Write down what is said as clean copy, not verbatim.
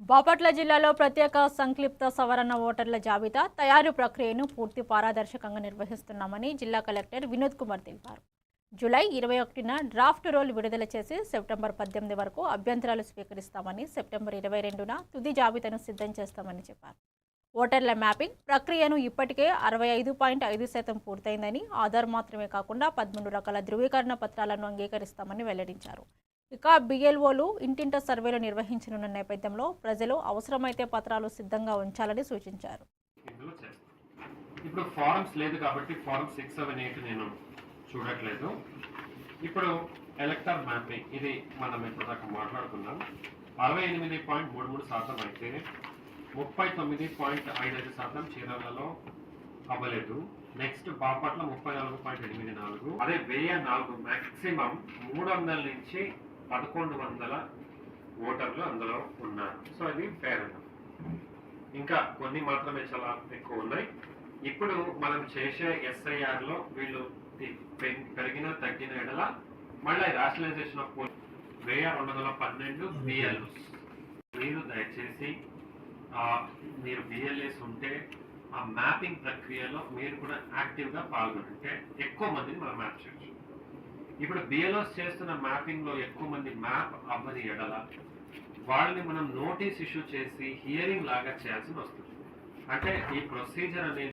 బాపట్ల జిల్లాలో ప్రత్యేక సంక్షిప్త సవరణ ఓటర్ల జాబితా తయారు ప్రక్రియను పూర్తి పారదర్శకంగా నిర్వహిస్తున్నామని జిల్లా కలెక్టర్ వినోద్ కుమార్ తెలిపారు. జూలై 21న డ్రాఫ్ట్ రోల్ విడుదల చేసి సెప్టెంబర్ 18 వరకు అభ్యంతరాలు స్వీకరిస్తామని, సెప్టెంబర్ 22న తుది జాబితాను సిద్ధం చేస్తామని చెప్పారు. ఓటర్ల మ్యాపింగ్ ప్రక్రియను ఇప్పటికే 65.5% పూర్తయిందని, ఆధార్ మాత్రమే కాకుండా 13 రకాల ధృవీకరణ పత్రాలను అంగీకరిస్తామని వెల్లడించారు. ఇక బిఎల్ఓలు ఇంటింట సర్వేలు నిర్వహించనున్న నేపథ్యంలో ప్రజలు అవసరమైతే పత్రాలు సిద్ధంగా ఉంచాలని సూచించారు. ఇప్పుడు ఫారమ్స్ లేదు కాబట్టి ఫారం 6, 7, 8 నేను చూడట్లేదు. ఇప్పుడు ఎలక్టర్ మ్యాపింగ్ ఇది మనం ఇప్పటిదాకా మాట్లాడుకున్నాం. 68.33% అయితే 39.55% చీరాలలో అవ్వలేదు. నెక్స్ట్ బాపట్ల 34.84, అదే 1004 మ్యాక్సిమం 300 నుంచి 1100 ఓటర్లు అందులో ఉన్నారు. సో అది ఫేర్ అన్న. ఇంకా కొన్ని మాత్రమే చాలా ఎక్కువ ఉన్నాయి. ఇప్పుడు మనం చేసే ఎస్ఐఆర్లో వీళ్ళు పెరిగిన తగ్గిన ఎడల మళ్ళీ రేషనలైజేషన్ ఆఫ్ 1212 బిఎల్ఓస్. మీరు దయచేసి మీరు బిఎల్ఏస్ ఉంటే ఆ మ్యాపింగ్ ప్రక్రియలో మీరు కూడా యాక్టివ్గా పాల్గొంటే ఎక్కువ మందిని మనం మ్యాప్ చేయొచ్చు. ఇప్పుడు బిఎల్ఓస్ చేస్తున్న మ్యాపింగ్లో ఎక్కువ మంది మ్యాప్ అవ్వని ఎడల వాళ్ళని మనం నోటీస్ ఇష్యూ చేసి హియరింగ్ లాగా చేయాల్సి వస్తుంది. అంటే ఈ ప్రొసీజర్ అనేది